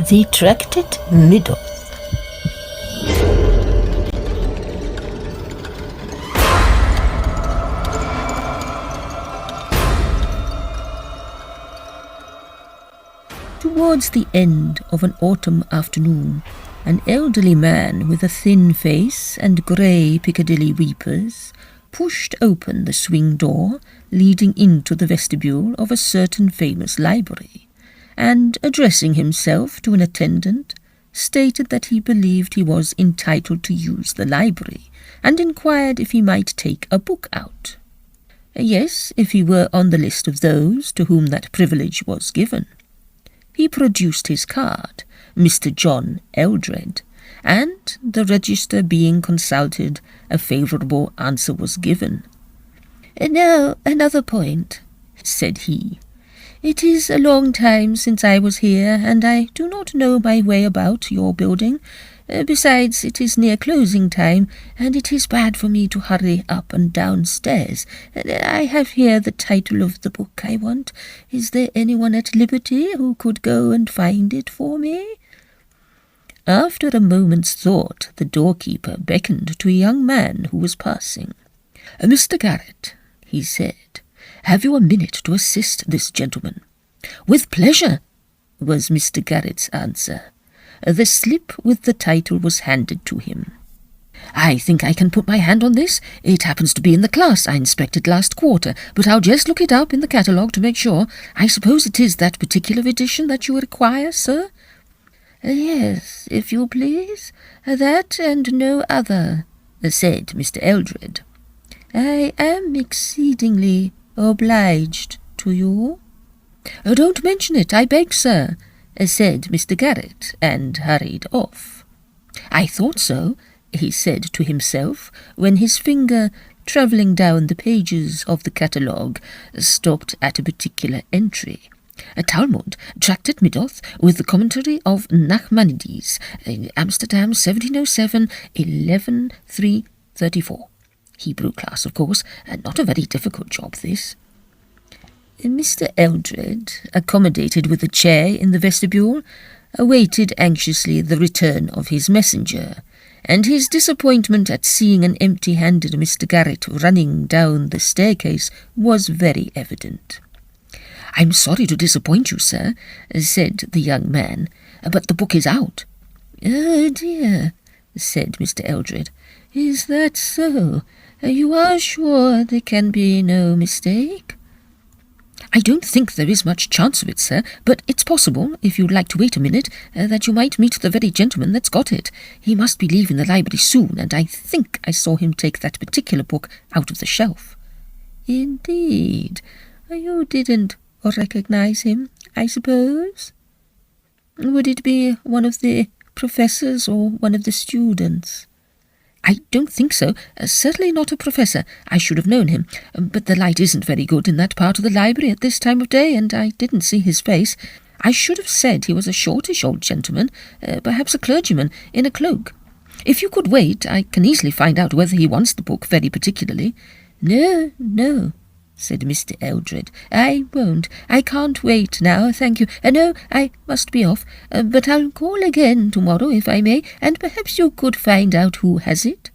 The Tractate Middoth. Towards the end of an autumn afternoon, an elderly man with a thin face and grey Piccadilly weepers pushed open the swing door leading into the vestibule of a certain famous library, and, addressing himself to an attendant, stated that he believed he was entitled to use the library, and inquired if he might take a book out. Yes, if he were on the list of those to whom that privilege was given. He produced his card, Mr John Eldred, and, the register being consulted, a favourable answer was given. "Now, another point," said he. "It is a long time since I was here, and I do not know my way about your building. Besides, it is near closing time, and it is bad for me to hurry up and downstairs. I have here the title of the book I want. Is there anyone at liberty who could go and find it for me?" After a moment's thought, the doorkeeper beckoned to a young man who was passing. "Mr Garrett," he said, "have you a minute to assist this gentleman?" "With pleasure," was Mr Garrett's answer. The slip with the title was handed to him. "I think I can put my hand on this. It happens to be in the class I inspected last quarter, but I'll just look it up in the catalogue to make sure. I suppose it is that particular edition that you require, sir?" "Yes, if you please, that and no other," said Mr Eldred. "I am exceedingly obliged to you." "Don't mention it, I beg, sir," said Mr Garrett, and hurried off. "I thought so," he said to himself, when his finger, travelling down the pages of the catalogue, stopped at a particular entry. "Talmud, Tractate Middoth, with the commentary of Nachmanides, Amsterdam, 1707, 11-3-34. Hebrew class, of course. Not a very difficult job, this." Mr Eldred, accommodated with a chair in the vestibule, awaited anxiously the return of his messenger, and his disappointment at seeing an empty-handed Mr Garrett running down the staircase was very evident. "I'm sorry to disappoint you, sir," said the young man, "but the book is out." "Oh dear," said Mr Eldred. "Is that so? You are sure there can be no mistake?" "I don't think there is much chance of it, sir, but it's possible, if you'd like to wait a minute, that you might meet the very gentleman that's got it. He must be leaving the library soon, and I think I saw him take that particular book out of the shelf." "Indeed? You didn't recognize him, I suppose? Would it be one of the professors or one of the students?" "I don't think so. Certainly not a professor. I should have known him. But the light isn't very good in that part of the library at this time of day, and I didn't see his face. I should have said he was a shortish old gentleman, perhaps a clergyman, in a cloak. If you could wait, I can easily find out whether he wants the book very particularly." No, said Mr Eldred. "I won't. I can't wait now, thank you. No, I must be off. But I'll call again tomorrow, if I may, and perhaps you could find out who has it."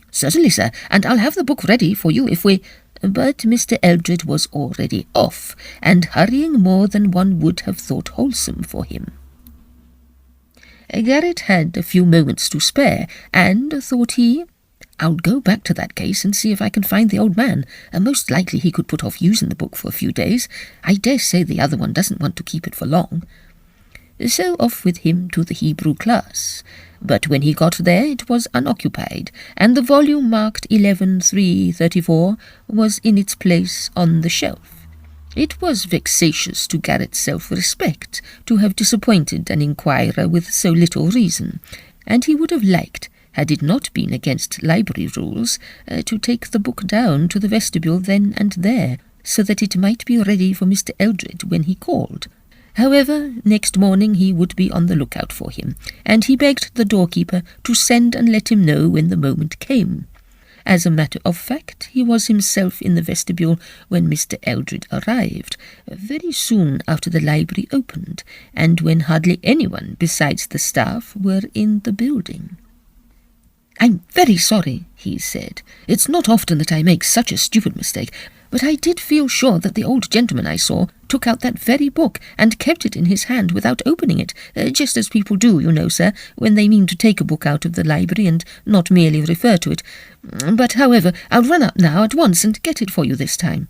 "Certainly, sir, and I'll have the book ready for you if we—" But Mr Eldred was already off, and hurrying more than one would have thought wholesome for him. Garrett had a few moments to spare, and, thought he, "I'll go back to that case and see if I can find the old man. Most likely he could put off using the book for a few days. I dare say the other one doesn't want to keep it for long." So off with him to the Hebrew class. But when he got there it was unoccupied, and the volume marked 11-3-34 was in its place on the shelf. It was vexatious to Garrett's self-respect to have disappointed an inquirer with so little reason, and he would have liked, had it not been against library rules, to take the book down to the vestibule then and there, so that it might be ready for Mr Eldred when he called. However, next morning he would be on the lookout for him, and he begged the doorkeeper to send and let him know when the moment came. As a matter of fact, he was himself in the vestibule when Mr Eldred arrived, very soon after the library opened, and when hardly anyone besides the staff were in the building. "I'm very sorry," he said. "It's not often that I make such a stupid mistake, but I did feel sure that the old gentleman I saw took out that very book and kept it in his hand without opening it, just as people do, you know, sir, when they mean to take a book out of the library and not merely refer to it. But, however, I'll run up now at once and get it for you this time."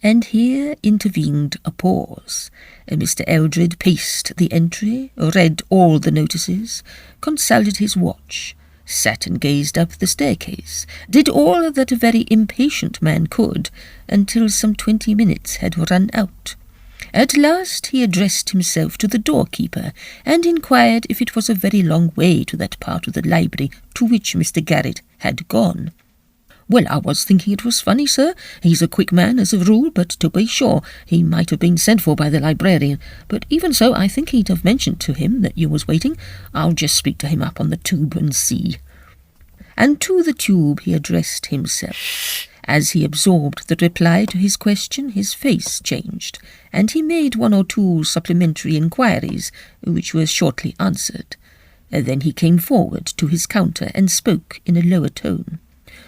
And here intervened a pause. Mr Eldred paced the entry, read all the notices, consulted his watch, sat and gazed up the staircase, did all that a very impatient man could, until some 20 minutes had run out. At last he addressed himself to the doorkeeper, and inquired if it was a very long way to that part of the library to which Mr Garrett had gone. "Well, I was thinking it was funny, sir. He's a quick man as a rule, but to be sure, he might have been sent for by the librarian. But even so, I think he'd have mentioned to him that you was waiting. I'll just speak to him up on the tube and see." And to the tube he addressed himself. As he absorbed the reply to his question, his face changed, and he made 1 or 2 supplementary inquiries, which were shortly answered. Then he came forward to his counter and spoke in a lower tone.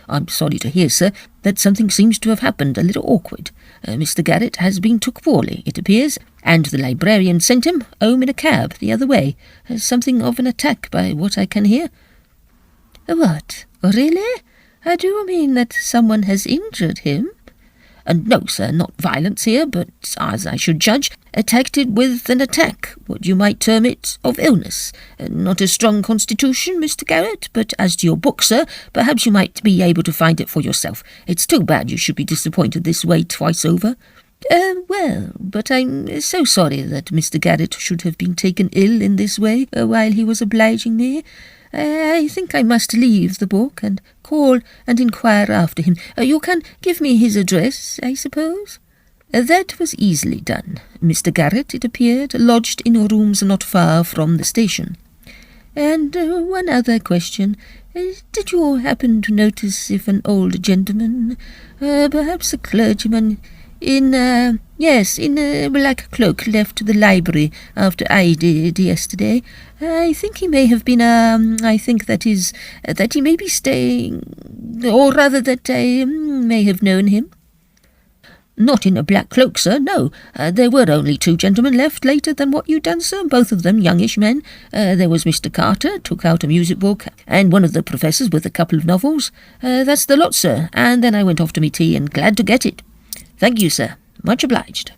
"I'm sorry to hear, sir, that something seems to have happened a little awkward. Mr Garrett has been took poorly, it appears, and the librarian sent him home in a cab the other way. Something of an attack, by what I can hear." "What, really? Do you mean that someone has injured him?" "No, sir, not violence here, but, as I should judge, attacked it with an attack, what you might term it, of illness. Not a strong constitution, Mr Garrett, but as to your book, sir, perhaps you might be able to find it for yourself. It's too bad you should be disappointed this way twice over." Well, but I'm so sorry that Mr Garrett should have been taken ill in this way while he was obliging me. I think I must leave the book and call and inquire after him. You can give me his address, I suppose?" That was easily done. Mr Garrett, it appeared, lodged in rooms not far from the station. "And one other question. Did you happen to notice if an old gentleman, perhaps a clergyman, in a black cloak left the library after I did yesterday? I think he may have been, I think that he may be staying, or rather that I may have known him." "Not in a black cloak, sir, no. There were only 2 gentlemen left later than what you'd done, sir, both of them youngish men. There was Mr Carter, took out a music book, and one of the professors with a couple of novels. That's the lot, sir, and then I went off to me tea, and glad to get it. Thank you, sir. Much obliged."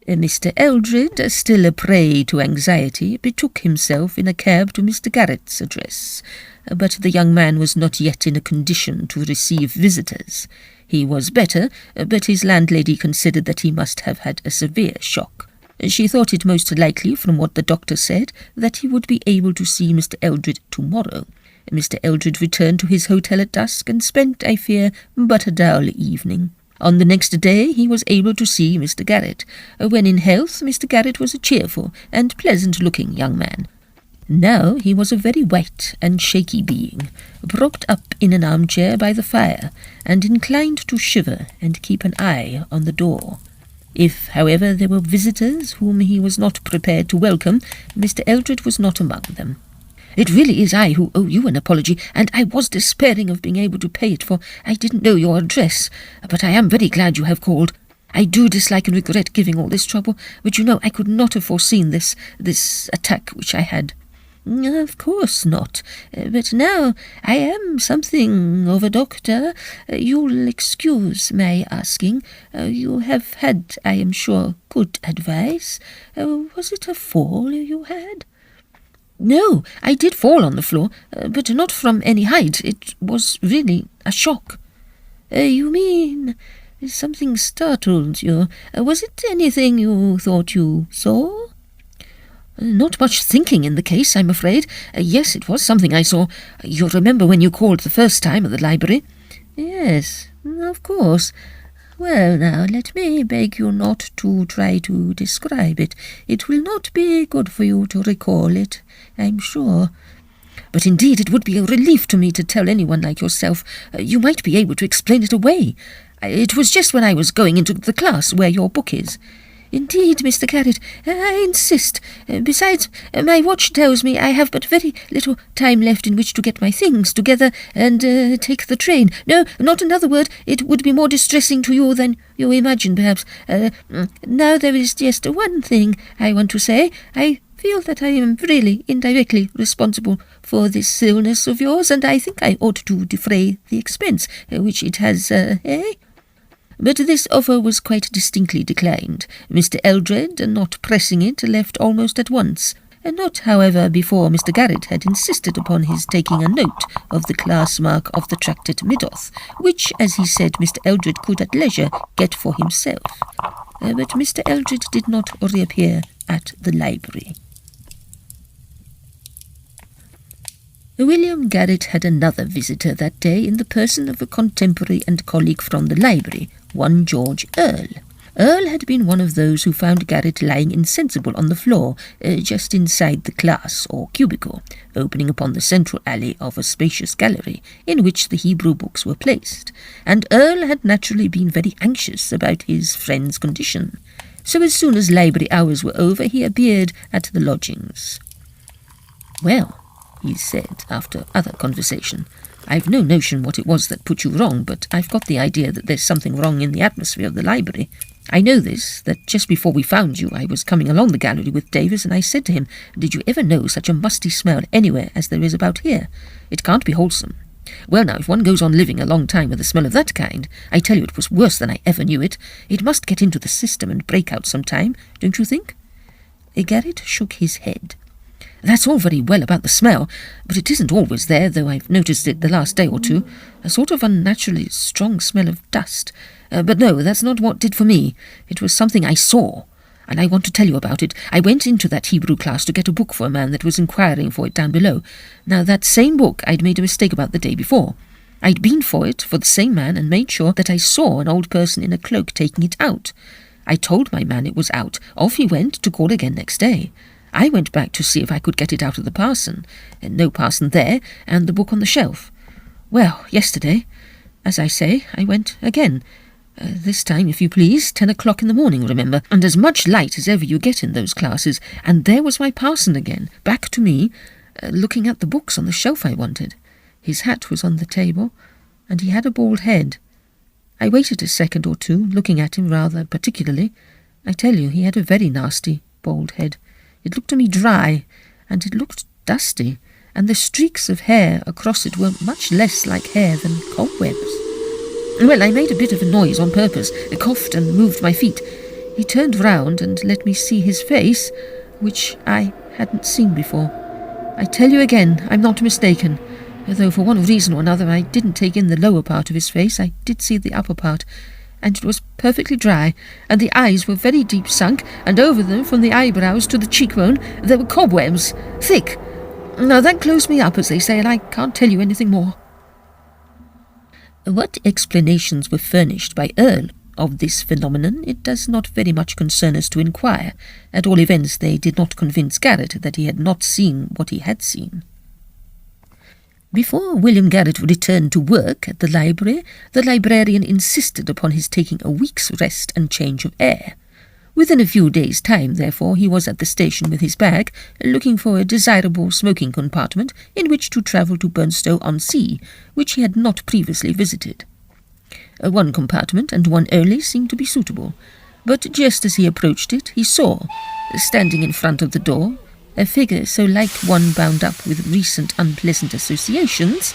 Mr Eldred, still a prey to anxiety, betook himself in a cab to Mr Garrett's address, but the young man was not yet in a condition to receive visitors. He was better, but his landlady considered that he must have had a severe shock. She thought it most likely, from what the doctor said, that he would be able to see Mr Eldred tomorrow. Mr Eldred returned to his hotel at dusk and spent, I fear, but a dull evening. On the next day he was able to see Mr Garrett. When in health, Mr Garrett was a cheerful and pleasant-looking young man. Now he was a very white and shaky being, propped up in an armchair by the fire, and inclined to shiver and keep an eye on the door. If, however, there were visitors whom he was not prepared to welcome, Mr Eldred was not among them. "It really is I who owe you an apology, and I was despairing of being able to pay it, for I didn't know your address. But I am very glad you have called. I do dislike and regret giving all this trouble, but you know I could not have foreseen this attack which I had." "Of course not. But now I am something of a doctor. You'll excuse my asking. You have had, I am sure, good advice. Was it a fall you had?" "No, I did fall on the floor, but not from any height. It was really a shock." "You mean something startled you? Was it anything you thought you saw?" "Not much thinking in the case, I'm afraid. Yes, it was something I saw. You remember when you called the first time at the library?" "Yes, of course. Well, now, let me beg you not to try to describe it. It will not be good for you to recall it, I'm sure." but indeed it would be a relief to me to tell anyone like yourself. You might be able to explain it away. It was just when I was going into the class where your book is." "Indeed, Mr Garrett, I insist. Besides, my watch tells me I have but very little time left in which to get my things together and take the train. No, not another word. It would be more distressing to you than you imagine, perhaps. Now there is just one thing I want to say. I feel that I am really indirectly responsible for this illness of yours, and I think I ought to defray the expense which it has, But this offer was quite distinctly declined. Mr Eldred, not pressing it, left almost at once, and not, however, before Mr Garrett had insisted upon his taking a note of the class mark of the Tractate Middoth, which, as he said, Mr Eldred could at leisure get for himself. But Mr Eldred did not reappear at the library. William Garrett had another visitor that day in the person of a contemporary and colleague from the library, one George Earle. Earle had been one of those who found Garrett lying insensible on the floor, just inside the class or cubicle, opening upon the central alley of a spacious gallery in which the Hebrew books were placed, and Earle had naturally been very anxious about his friend's condition. So as soon as library hours were over, he appeared at the lodgings. "Well," he said, after other conversation, "I've no notion what it was that put you wrong, but I've got the idea that there's something wrong in the atmosphere of the library. I know this, that just before we found you, I was coming along the gallery with Davis, and I said to him, 'Did you ever know such a musty smell anywhere as there is about here? It can't be wholesome.' Well, now, if one goes on living a long time with a smell of that kind, I tell you it was worse than I ever knew it. It must get into the system and break out some time, don't you think?" Garrett shook his head. "That's all very well about the smell, but it isn't always there, though I've noticed it the last day or two. A sort of unnaturally strong smell of dust. But no, that's not what did for me. It was something I saw, and I want to tell you about it. I went into that Hebrew class to get a book for a man that was inquiring for it down below. Now, that same book I'd made a mistake about the day before. I'd been for it for the same man and made sure that I saw an old person in a cloak taking it out. I told my man it was out. Off he went to call again next day. I went back to see if I could get it out of the parson, and no parson there, and the book on the shelf. Well, yesterday, as I say, I went again. This time, if you please, 10 o'clock in the morning, remember, and as much light as ever you get in those classes, and there was my parson again, back to me, looking at the books on the shelf I wanted. His hat was on the table, and he had a bald head. I waited a second or two, looking at him rather particularly. I tell you, he had a very nasty bald head. It looked to me dry, and it looked dusty, and the streaks of hair across it were much less like hair than cobwebs. Well, I made a bit of a noise on purpose, coughed and moved my feet. He turned round and let me see his face, which I hadn't seen before. I tell you again, I'm not mistaken, though for one reason or another I didn't take in the lower part of his face. I did see the upper part, and it was perfectly dry, and the eyes were very deep sunk, and over them, from the eyebrows to the cheekbone, there were cobwebs, thick. Now that closed me up, as they say, and I can't tell you anything more." What explanations were furnished by Earle of this phenomenon, it does not very much concern us to inquire. At all events, they did not convince Garrett that he had not seen what he had seen. Before William Garrett returned to work at the library, the librarian insisted upon his taking a week's rest and change of air. Within a few days' time, therefore, he was at the station with his bag, looking for a desirable smoking compartment in which to travel to Burnstow-on-Sea, which he had not previously visited. One compartment, and one only, seemed to be suitable, but just as he approached it, he saw, standing in front of the door, a figure so like one bound up with recent unpleasant associations,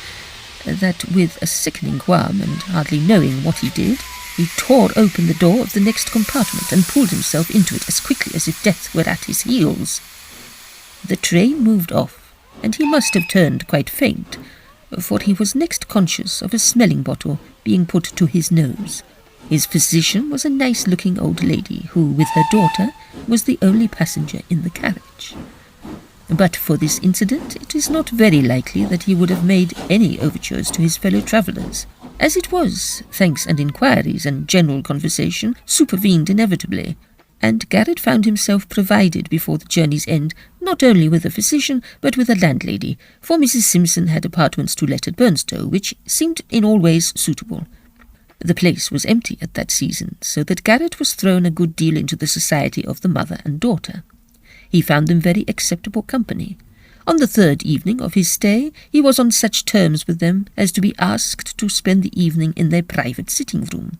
that with a sickening qualm, and hardly knowing what he did, he tore open the door of the next compartment and pulled himself into it as quickly as if death were at his heels. The train moved off, and he must have turned quite faint, for he was next conscious of a smelling bottle being put to his nose. His physician was a nice-looking old lady, who, with her daughter, was the only passenger in the carriage. But for this incident, it is not very likely that he would have made any overtures to his fellow travellers. As it was, thanks and inquiries and general conversation supervened inevitably. and Garrett found himself provided before the journey's end, not only with a physician, but with a landlady, for Mrs Simpson had apartments to let at Burnstow, which seemed in all ways suitable. The place was empty at that season, so that Garrett was thrown a good deal into the society of the mother and daughter. He found them very acceptable company. On the third evening of his stay, he was on such terms with them as to be asked to spend the evening in their private sitting-room.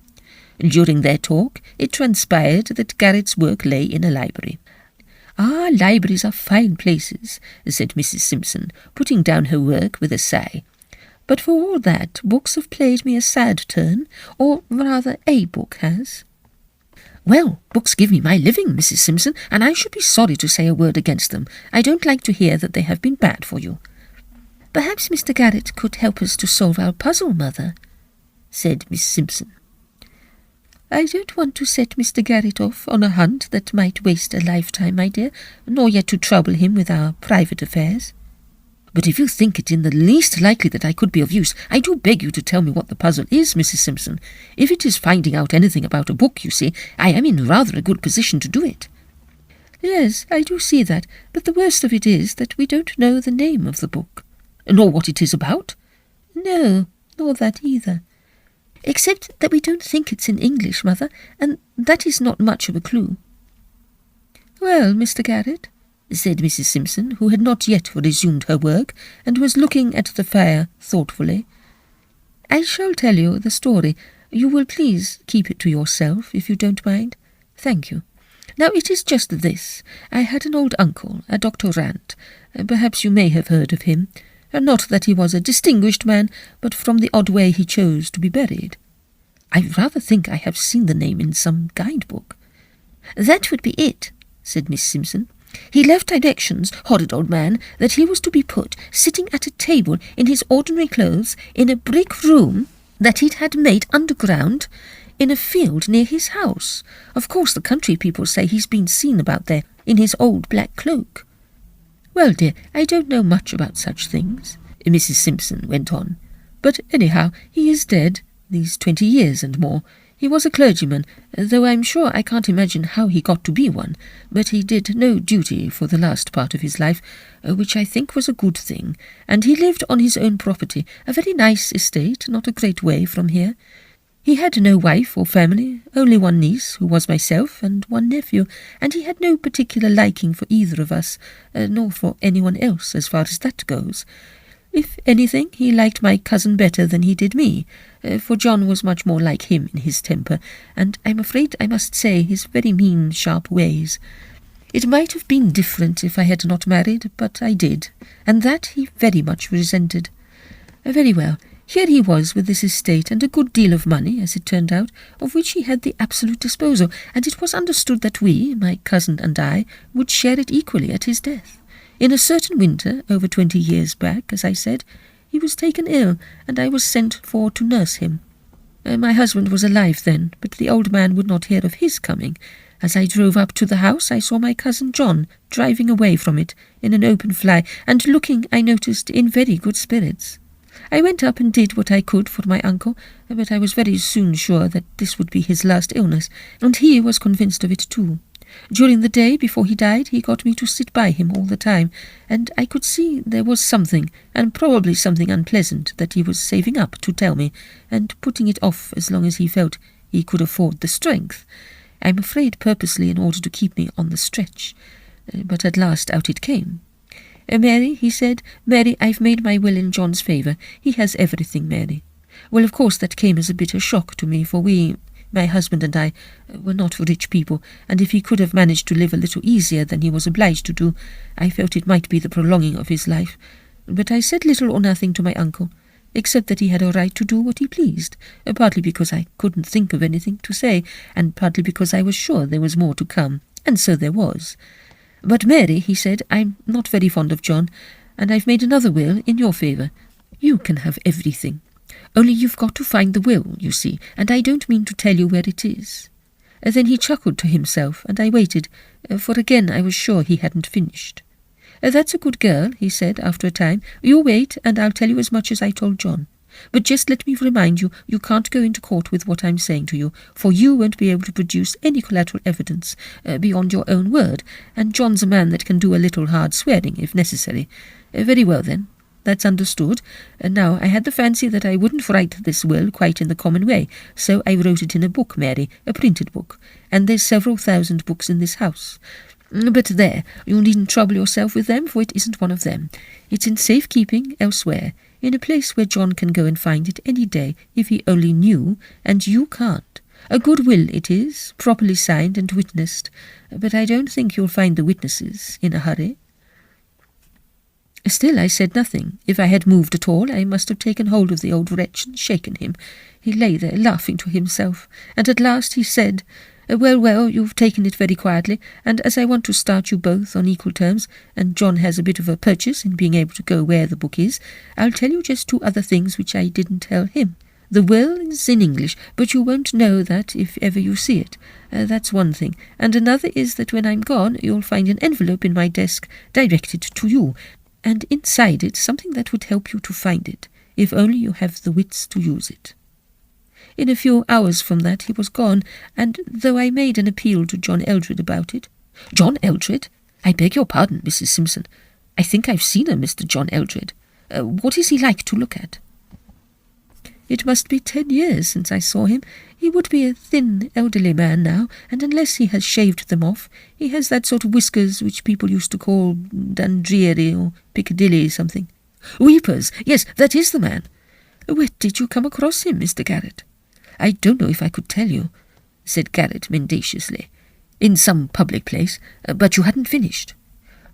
During their talk, it transpired that Garrett's work lay in a library. "Ah, libraries are fine places," said Mrs Simpson, putting down her work with a sigh. "But for all that, books have played me a sad turn, or rather a book has." "Well, books give me my living, Mrs Simpson, and I should be sorry to say a word against them. I don't like to hear that they have been bad for you." "Perhaps Mr Garrett could help us to solve our puzzle, mother," said Miss Simpson. "I don't want to set Mr Garrett off on a hunt that might waste a lifetime, my dear, nor yet to trouble him with our private affairs. But if you think it in the least likely that I could be of use, I do beg you to tell me what the puzzle is, Mrs Simpson. If it is finding out anything about a book, you see, I am in rather a good position to do it." "Yes, I do see that, but the worst of it is that we don't know the name of the book." "Nor what it is about?" "No, nor that either. Except that we don't think it's in English, mother, and that is not much of a clue." "Well, Mr Garrett," said Mrs Simpson, who had not yet resumed her work, and was looking at the fire thoughtfully, "I shall tell you the story. You will please keep it to yourself, if you don't mind. Thank you. Now, it is just this. I had an old uncle, a Dr Rant. Perhaps you may have heard of him. Not that he was a distinguished man, but from the odd way he chose to be buried. I rather think I have seen the name in some guidebook." "That would be it," said Miss Simpson. "He left directions, horrid old man, that he was to be put, sitting at a table in his ordinary clothes, in a brick room that he'd had made underground, in a field near his house. Of course the country people say he's been seen about there in his old black cloak." "Well, dear, I don't know much about such things," Mrs Simpson went on. "But anyhow, he is dead, these 20 years and more. He was a clergyman, though I'm sure I can't imagine how he got to be one, but he did no duty for the last part of his life, which I think was a good thing, and he lived on his own property, a very nice estate, not a great way from here. He had no wife or family, only one niece, who was myself, and one nephew, and he had no particular liking for either of us, nor for anyone else, as far as that goes. If anything, he liked my cousin better than he did me, for John was much more like him in his temper, and I'm afraid I must say his very mean, sharp ways. It might have been different if I had not married, but I did, and that he very much resented. Very well. Here he was with this estate and a good deal of money, as it turned out, of which he had the absolute disposal, and it was understood that we, my cousin and I, would share it equally at his death. In a certain winter, over 20 years back, as I said, he was taken ill, and I was sent for to nurse him. My husband was alive then, but the old man would not hear of his coming. As I drove up to the house, I saw my cousin John driving away from it in an open fly, and looking, I noticed, in very good spirits. I went up and did what I could for my uncle, but I was very soon sure that this would be his last illness, and he was convinced of it too. During the day before he died, he got me to sit by him all the time, and I could see there was something, and probably something unpleasant, that he was saving up to tell me, and putting it off as long as he felt he could afford the strength. I'm afraid purposely in order to keep me on the stretch. But at last out it came. "Mary," he said, "Mary, I've made my will in John's favour. He has everything, Mary." Well, of course that came as a bitter shock to me, for we, my husband and I, were not rich people, and if he could have managed to live a little easier than he was obliged to do, I felt it might be the prolonging of his life. But I said little or nothing to my uncle, except that he had a right to do what he pleased, partly because I couldn't think of anything to say, and partly because I was sure there was more to come, and so there was. "But, Mary," he said, "I'm not very fond of John, and I've made another will in your favour. You can have everything. Only you've got to find the will, you see, and I don't mean to tell you where it is." Then he chuckled to himself, and I waited, for again I was sure he hadn't finished. "That's a good girl," he said after a time. "You wait, and I'll tell you as much as I told John." But just let me remind you, you can't go into court with what I'm saying to you, for you won't be able to produce any collateral evidence beyond your own word, and John's a man that can do a little hard swearing, if necessary. Very well, then. That's understood. Now, I had the fancy that I wouldn't write this will quite in the common way, so I wrote it in a book, Mary, a printed book, and there's several thousand books in this house. But there, you needn't trouble yourself with them, for it isn't one of them. It's in safe keeping elsewhere, in a place where John can go and find it any day, if he only knew, and you can't. A good will it is, properly signed and witnessed, but I don't think you'll find the witnesses in a hurry. Still I said nothing. If I had moved at all, I must have taken hold of the old wretch and shaken him. He lay there laughing to himself, and at last he said, Well, you've taken it very quietly, and as I want to start you both on equal terms, and John has a bit of a purchase in being able to go where the book is, I'll tell you just 2 other things which I didn't tell him. The will is in English, but you won't know that if ever you see it. That's one thing. And another is that when I'm gone, you'll find an envelope in my desk directed to you, and inside it something that would help you to find it, if only you have the wits to use it. In a few hours from that he was gone, and though I made an appeal to John Eldred about it— John Eldred? I beg your pardon, Mrs. Simpson. I think I've seen a Mr. John Eldred. What is he like to look at? It must be 10 years since I saw him. He would be a thin, elderly man now, and unless he has shaved them off, he has that sort of whiskers which people used to call Dundreary or Piccadilly something. Weepers! Yes, that is the man. Where did you come across him, Mr. Garrett? I don't know if I could tell you, said Garrett mendaciously. In some public place, but you hadn't finished.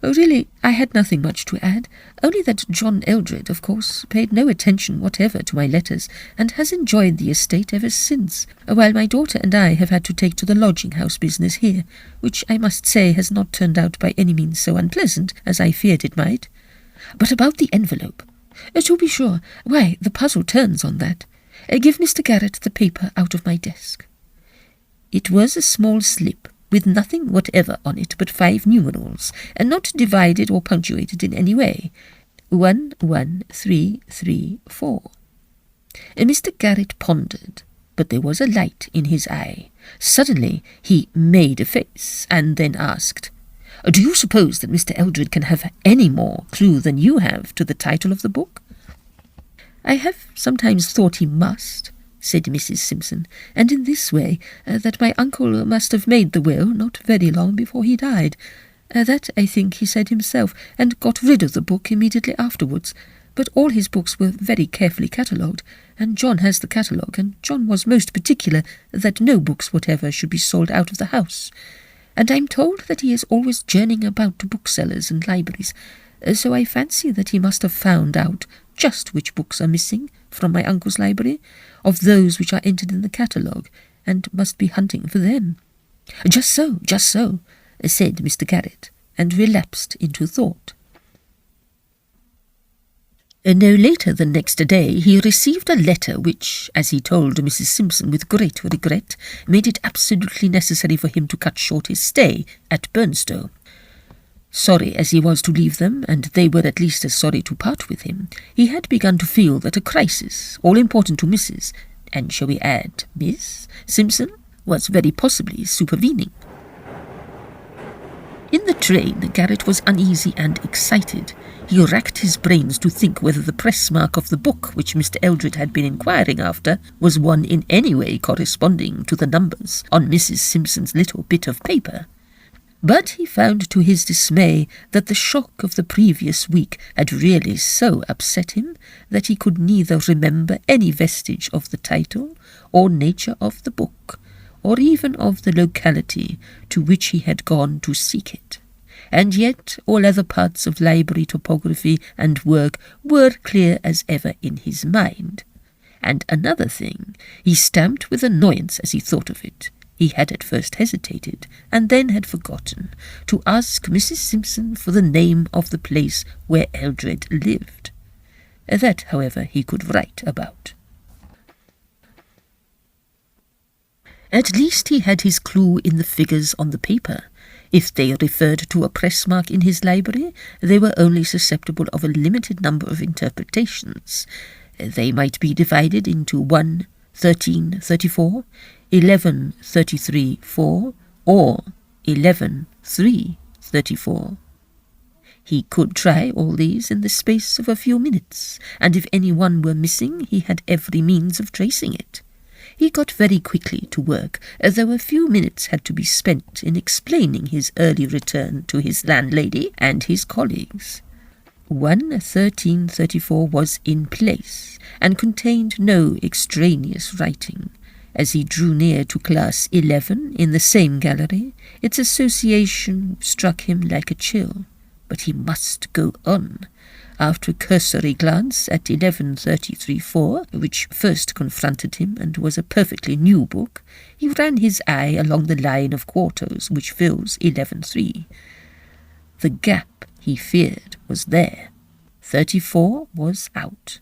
Really, I had nothing much to add, only that John Eldred, of course, paid no attention whatever to my letters, and has enjoyed the estate ever since, while my daughter and I have had to take to the lodging-house business here, which I must say has not turned out by any means so unpleasant as I feared it might. But about the envelope. To be sure, why, the puzzle turns on that. Give Mr. Garrett the paper out of my desk. It was a small slip, with nothing whatever on it but 5 numerals, and not divided or punctuated in any way. 11334. Mr. Garrett pondered, but there was a light in his eye. Suddenly he made a face, and then asked, Do you suppose that Mr. Eldred can have any more clue than you have to the title of the book? I have sometimes thought he must, said Mrs. Simpson, and in this way, that my uncle must have made the will not very long before he died. That, I think, he said himself, and got rid of the book immediately afterwards. But all his books were very carefully catalogued, and John has the catalogue, and John was most particular that no books whatever should be sold out of the house. And I'm told that he is always journeying about to booksellers and libraries, so I fancy that he must have found out just which books are missing from my uncle's library, of those which are entered in the catalogue, and must be hunting for them. Just so, said Mr. Garrett, and relapsed into thought. No later than next day he received a letter which, as he told Mrs. Simpson with great regret, made it absolutely necessary for him to cut short his stay at Burnstow. Sorry as he was to leave them, and they were at least as sorry to part with him, he had begun to feel that a crisis, all important to Mrs., and shall we add Miss, Simpson, was very possibly supervening. In the train, Garrett was uneasy and excited. He racked his brains to think whether the press mark of the book which Mr. Eldred had been inquiring after was one in any way corresponding to the numbers on Mrs. Simpson's little bit of paper. But he found to his dismay that the shock of the previous week had really so upset him that he could neither remember any vestige of the title or nature of the book, or even of the locality to which he had gone to seek it. And yet all other parts of library topography and work were clear as ever in his mind. And another thing, he stamped with annoyance as he thought of it. He had at first hesitated, and then had forgotten, to ask Mrs. Simpson for the name of the place where Eldred lived. That, however, he could write about. At least he had his clue in the figures on the paper. If they referred to a press mark in his library, they were only susceptible of a limited number of interpretations. They might be divided into 1, 13, 34, 11, 33, 4, or 11, 3, 34. He could try all these in the space of a few minutes, and if any one were missing, he had every means of tracing it. He got very quickly to work, though a few minutes had to be spent in explaining his early return to his landlady and his colleagues. 1:13:34 was in place, and contained no extraneous writing. As he drew near to class 11 in the same gallery, its association struck him like a chill. But he must go on. After a cursory glance at 11:33:4, which first confronted him and was a perfectly new book, he ran his eye along the line of quartos which fills 11:3. The gap, he feared, was there. 34 was out.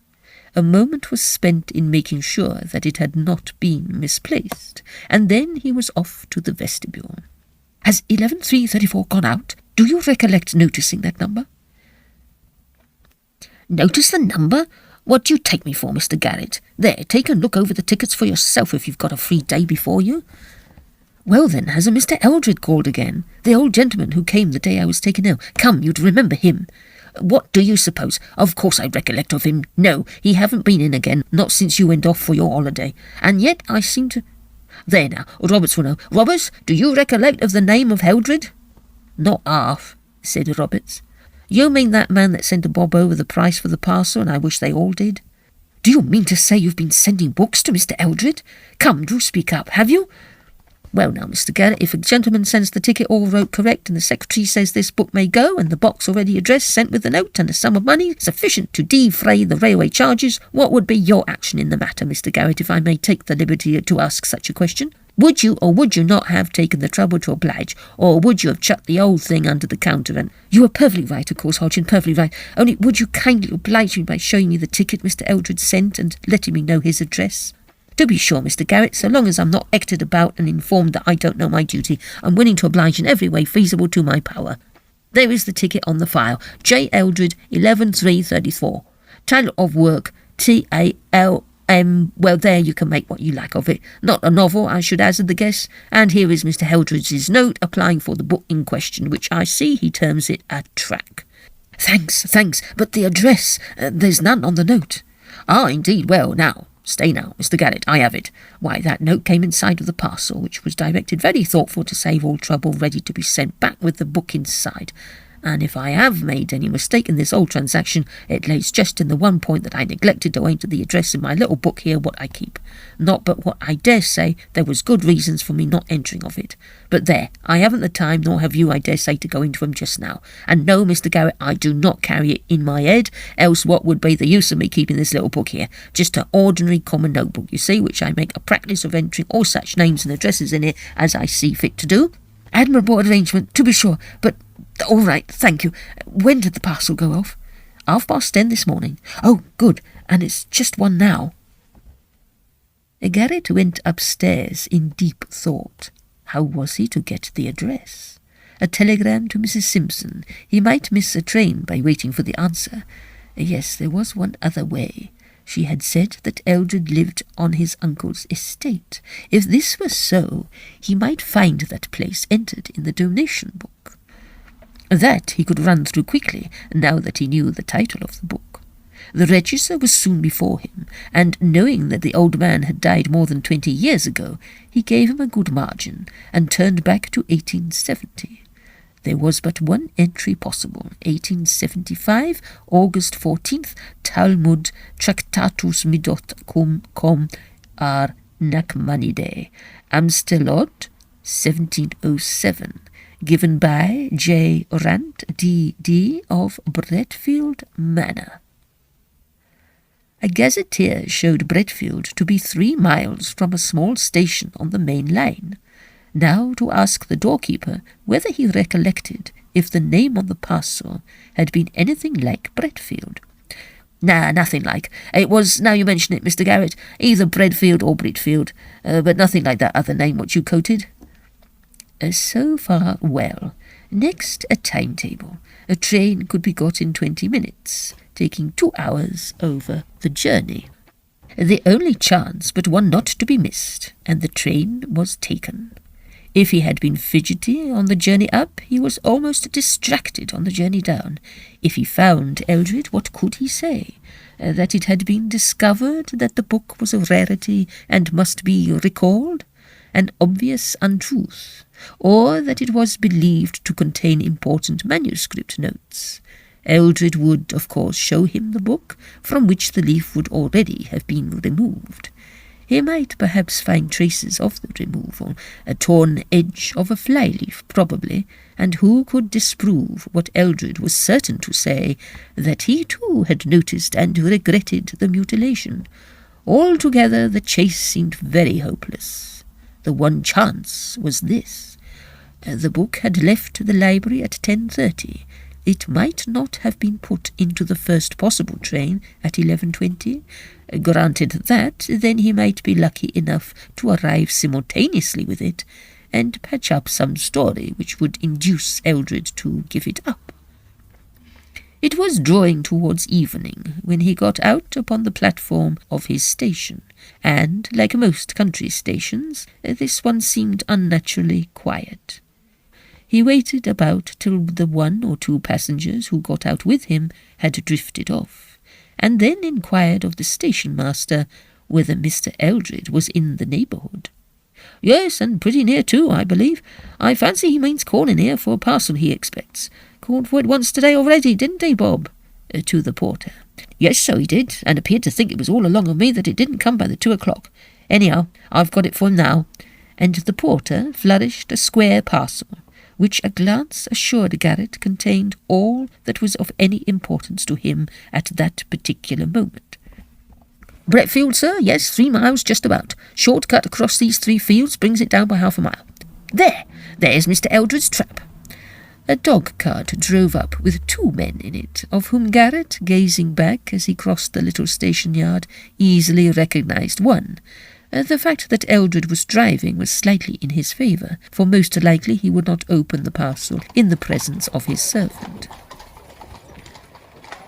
A moment was spent in making sure that it had not been misplaced, and then he was off to the vestibule. "Has 11:3:34 gone out? Do you recollect noticing that number?" "Notice the number? What do you take me for, Mr Garrett? There, take a look over the tickets for yourself if you've got a free day before you." "Well then, has a Mr Eldred called again? The old gentleman who came the day I was taken ill. Come, you'd remember him." "What do you suppose? Of course I recollect of him. No, he haven't been in again, not since you went off for your holiday. And yet I seem to... There now, Roberts will know. Roberts, do you recollect of the name of Eldred?" "Not half," said Roberts. "You mean that man that sent a bob over the price for the parcel, and I wish they all did?" "Do you mean to say you've been sending books to Mr Eldred? Come, do speak up, have you?" "Well now, Mr Garrett, if a gentleman sends the ticket all wrote correct, and the secretary says this book may go, and the box already addressed sent with the note, and a sum of money sufficient to defray the railway charges, what would be your action in the matter, Mr Garrett, if I may take the liberty to ask such a question? Would you or would you not have taken the trouble to oblige, or would you have chucked the old thing under the counter and—" "You are perfectly right, of course, Hodgkin, perfectly right. Only would you kindly oblige me by showing me the ticket Mr Eldred sent and letting me know his address?" "To be sure, Mr Garrett, so long as I'm not acted about and informed that I don't know my duty, I'm willing to oblige in every way feasible to my power. There is the ticket on the file. J. Eldred, 11:3:34. Title of work, T.A.L. Well, there you can make what you like of it. Not a novel, I should hazard the guess. And here is Mr Eldred's note applying for the book in question, which I see he terms it a tract." Thanks, but the address, there's none on the note." "Ah, indeed, well, now, stay now, Mr Garrett, I have it. Why, that note came inside of the parcel, which was directed very thoughtful to save all trouble, ready to be sent back with the book inside. And if I have made any mistake in this whole transaction, it lays just in the one point that I neglected to enter the address in my little book here what I keep. Not but what I dare say there was good reasons for me not entering of it. But there, I haven't the time, nor have you, I dare say, to go into 'em just now. And no, Mr Garrett, I do not carry it in my head, else what would be the use of me keeping this little book here? Just an ordinary common notebook, you see, which I make a practice of entering all such names and addresses in it as I see fit to do." "Admirable arrangement, to be sure, but... all right, thank you. When did the parcel go off?" 10:30 this morning." "Oh, good, and it's just one now." Garrett went upstairs in deep thought. How was he to get the address? A telegram to Mrs Simpson. He might miss a train by waiting for the answer. Yes, there was one other way. She had said that Eldred lived on his uncle's estate. If this were so, he might find that place entered in the donation book. That he could run through quickly, now that he knew the title of the book. The register was soon before him, and knowing that the old man had died more than 20 years ago, he gave him a good margin, and turned back to 1870. There was but one entry possible, 1875, August 14th, Talmud, Tractatus Middoth cum ar Nachmanidae, Amstelot, 1707, given by J. Rant, D.D. of Bretfield Manor. A gazetteer showed Bretfield to be 3 miles from a small station on the main line. Now to ask the doorkeeper whether he recollected if the name on the parcel had been anything like Bretfield. "Nah, nothing like. It was, now you mention it, Mr Garrett, either Bretfield or Britfield, but nothing like that other name what you quoted." So far, well. Next, a timetable. A train could be got in 20 minutes. taking 2 hours over the journey. The only chance but one not to be missed, and the train was taken. If he had been fidgety on the journey up, he was almost distracted on the journey down. If he found Eldred, what could he say? That it had been discovered that the book was a rarity and must be recalled? An obvious untruth? Or that it was believed to contain important manuscript notes? Eldred would, of course, show him the book, from which the leaf would already have been removed. He might perhaps find traces of the removal, a torn edge of a fly-leaf probably, and who could disprove what Eldred was certain to say, that he too had noticed and regretted the mutilation. Altogether the chase seemed very hopeless. The one chance was this. The book had left the library at 10:30. It might not have been put into the first possible train at 11:20. Granted that, then he might be lucky enough to arrive simultaneously with it, and patch up some story which would induce Eldred to give it up. It was drawing towards evening when he got out upon the platform of his station, and, like most country stations, this one seemed unnaturally quiet. He waited about till the 1 or 2 passengers who got out with him had drifted off, and then inquired of the station-master whether Mr Eldred was in the neighbourhood. "Yes, and pretty near too, I believe. I fancy he means calling here for a parcel he expects. Called for it once today already, didn't he, Bob?" To the porter. "Yes, so he did, and appeared to think it was all along of me that it didn't come by the 2 o'clock. Anyhow, I've got it for him now." And the porter flourished a square parcel, which a glance assured Garrett contained all that was of any importance to him at that particular moment. "Bretfield, sir? Yes, 3 miles just about. Short cut across these 3 fields brings it down by half a mile. There's Mr Eldred's trap." A dog-cart drove up with 2 men in it, of whom Garrett, gazing back as he crossed the little station-yard, easily recognized one. The fact that Eldred was driving was slightly in his favour, for most likely he would not open the parcel in the presence of his servant.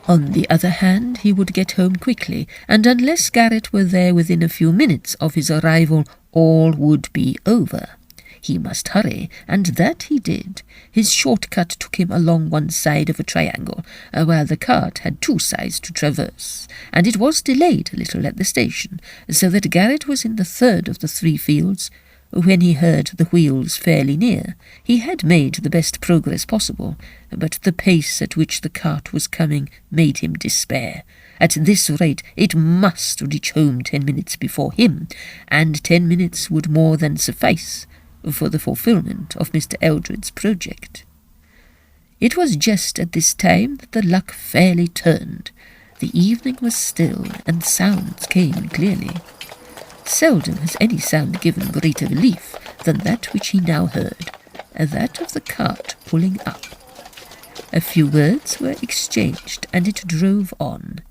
On the other hand, he would get home quickly, and unless Garrett were there within a few minutes of his arrival, all would be over. He must hurry, and that he did. His short-cut took him along one side of a triangle, while the cart had 2 sides to traverse, and it was delayed a little at the station, so that Garrett was in the 3rd of the 3 fields when he heard the wheels fairly near. He had made the best progress possible, but the pace at which the cart was coming made him despair. At this rate it must reach home 10 minutes before him, and 10 minutes would more than suffice for the fulfilment of Mr Eldred's project. It was just at this time that the luck fairly turned. The evening was still, and sounds came clearly. Seldom has any sound given greater relief than that which he now heard, that of the cart pulling up. A few words were exchanged, and it drove on.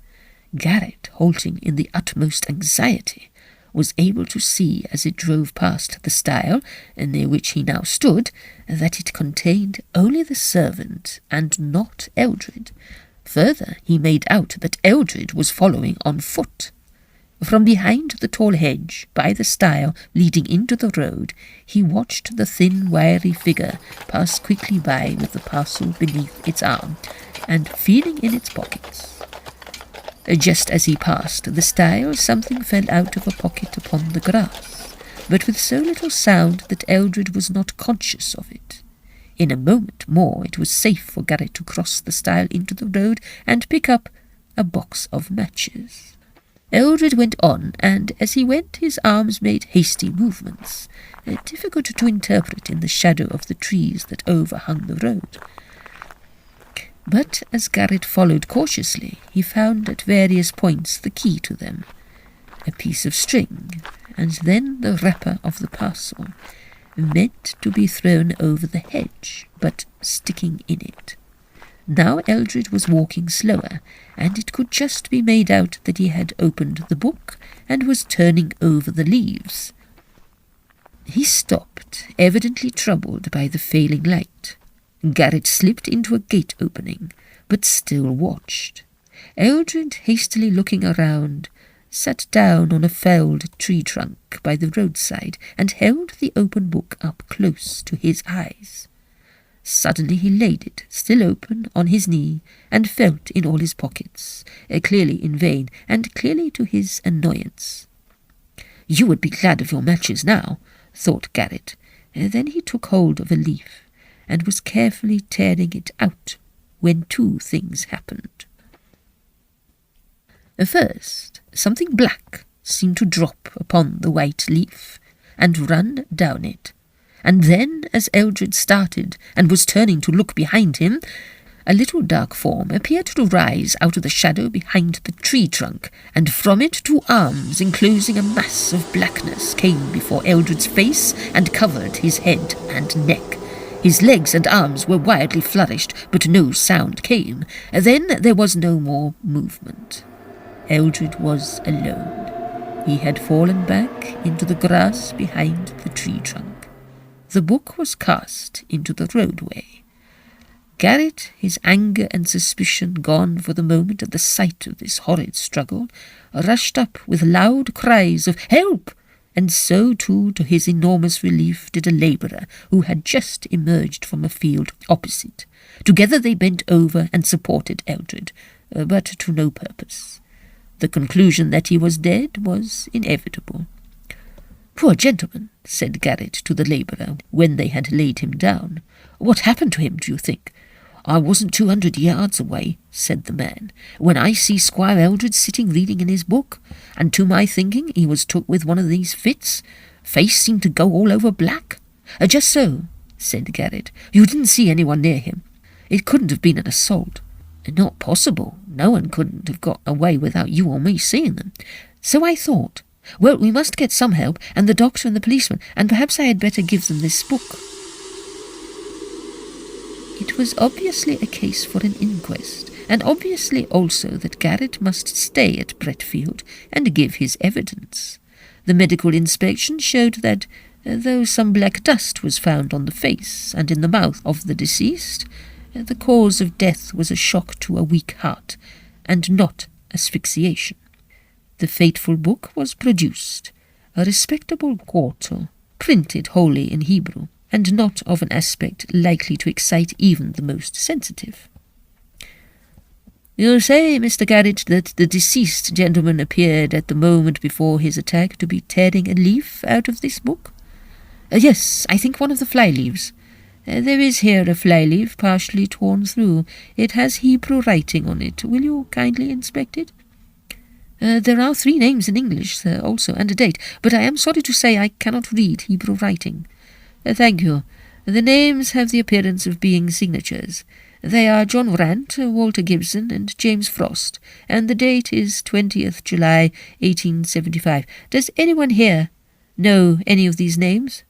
Garrett, halting in the utmost anxiety, was able to see as it drove past the stile, near which he now stood, that it contained only the servant and not Eldred. Further, he made out that Eldred was following on foot. From behind the tall hedge, by the stile leading into the road, he watched the thin, wiry figure pass quickly by with the parcel beneath its arm, and feeling in its pockets. Just as he passed the stile, something fell out of a pocket upon the grass, but with so little sound that Eldred was not conscious of it. In a moment more it was safe for Garrett to cross the stile into the road and pick up a box of matches. Eldred went on, and as he went his arms made hasty movements, difficult to interpret in the shadow of the trees that overhung the road. But as Garrett followed cautiously, he found at various points the key to them, a piece of string, and then the wrapper of the parcel, meant to be thrown over the hedge, but sticking in it. Now Eldred was walking slower, and it could just be made out that he had opened the book and was turning over the leaves. He stopped, evidently troubled by the failing light. Garrett slipped into a gate opening, but still watched. Eldred, hastily looking around, sat down on a felled tree trunk by the roadside and held the open book up close to his eyes. Suddenly he laid it, still open, on his knee, and felt in all his pockets, clearly in vain, and clearly to his annoyance. "You would be glad of your matches now," thought Garrett. Then he took hold of a leaf, and was carefully tearing it out, when two things happened. First, something black seemed to drop upon the white leaf, and run down it. And then, as Eldred started and was turning to look behind him, a little dark form appeared to rise out of the shadow behind the tree trunk, and from it 2 arms enclosing a mass of blackness came before Eldred's face and covered his head and neck. His legs and arms were wildly flourished, but no sound came. Then there was no more movement. Eldred was alone. He had fallen back into the grass behind the tree trunk. The book was cast into the roadway. Garrett, his anger and suspicion gone for the moment at the sight of this horrid struggle, rushed up with loud cries of "Help!" and so too, to his enormous relief, did a labourer who had just emerged from a field opposite. Together they bent over and supported Eldred, but to no purpose. The conclusion that he was dead was inevitable. "Poor gentleman," said Garrett to the labourer when they had laid him down. "What happened to him, do you think?" "I wasn't 200 yards away," said the man, "when I see Squire Eldred sitting reading in his book, and to my thinking he was took with one of these fits. Face seemed to go all over black." "Just so," said Garrett. "You didn't see anyone near him? It couldn't have been an assault." "Not possible. No one couldn't have got away without you or me seeing them." "So I thought. Well, we must get some help, and the doctor and the policeman, and perhaps I had better give them this book." It was obviously a case for an inquest, and obviously also that Garrett must stay at Bretfield and give his evidence. The medical inspection showed that, though some black dust was found on the face and in the mouth of the deceased, the cause of death was a shock to a weak heart, and not asphyxiation. The fateful book was produced, a respectable quarto, printed wholly in Hebrew, and not of an aspect likely to excite even the most sensitive. "You say, Mr Garrett, that the deceased gentleman appeared at the moment before his attack to be tearing a leaf out of this book?" "Yes, I think one of the fly-leaves. There is here a fly-leaf partially torn through. It has Hebrew writing on it. Will you kindly inspect it?" "There are 3 names in English, sir, also, and a date, but I am sorry to say I cannot read Hebrew writing." "Thank you. The names have the appearance of being signatures. They are John Rant, Walter Gibson, and James Frost, and the date is 20th July, 1875. Does anyone here know any of these names?"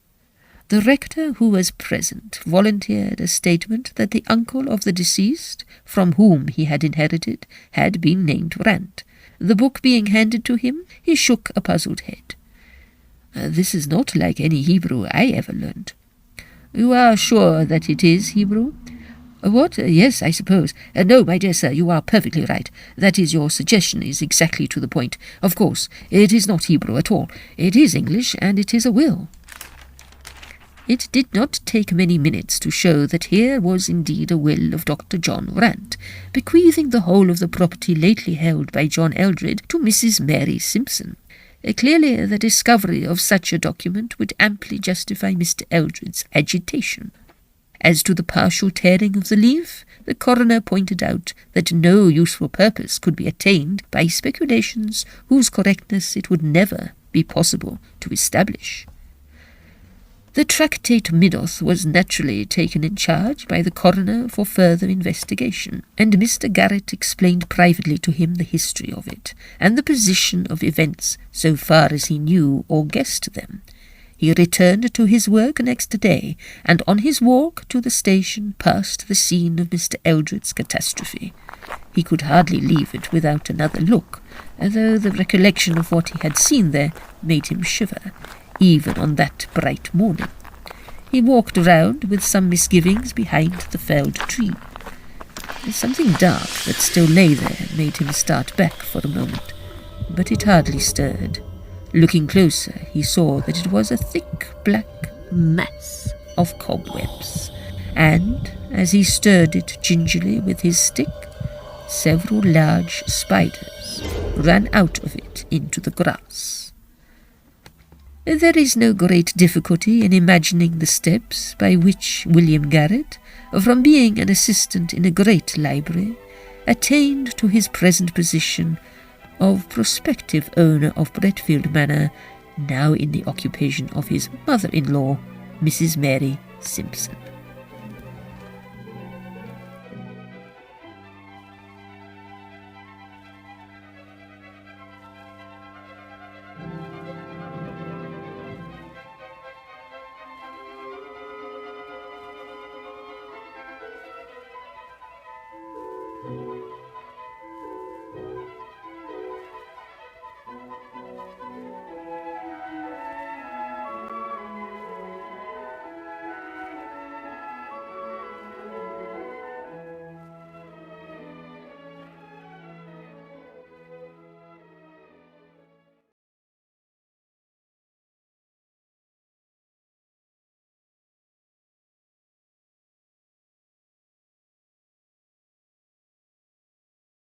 The rector, who was present, volunteered a statement that the uncle of the deceased, from whom he had inherited, had been named Rant. The book being handed to him, he shook a puzzled head. "This is not like any Hebrew I ever learnt." "You are sure that it is Hebrew?" "What? Yes, I suppose. No, my dear sir, you are perfectly right. That is, your suggestion is exactly to the point. Of course, it is not Hebrew at all. It is English, and it is a will." It did not take many minutes to show that here was indeed a will of Dr. John Rant, bequeathing the whole of the property lately held by John Eldred to Mrs. Mary Simpson. Clearly, the discovery of such a document would amply justify Mr. Eldred's agitation. As to the partial tearing of the leaf, the coroner pointed out that no useful purpose could be attained by speculations whose correctness it would never be possible to establish. The Tractate Middoth was naturally taken in charge by the coroner for further investigation, and Mr Garrett explained privately to him the history of it, and the position of events so far as he knew or guessed them. He returned to his work next day, and on his walk to the station passed the scene of Mr Eldred's catastrophe. He could hardly leave it without another look, though the recollection of what he had seen there made him shiver, even on that bright morning. He walked round with some misgivings behind the felled tree. Something dark that still lay there made him start back for a moment, but it hardly stirred. Looking closer, he saw that it was a thick black mass of cobwebs, and, as he stirred it gingerly with his stick, several large spiders ran out of it into the grass. There is no great difficulty in imagining the steps by which William Garrett, from being an assistant in a great library, attained to his present position of prospective owner of Bretfield Manor, now in the occupation of his mother-in-law, Mrs. Mary Simpson.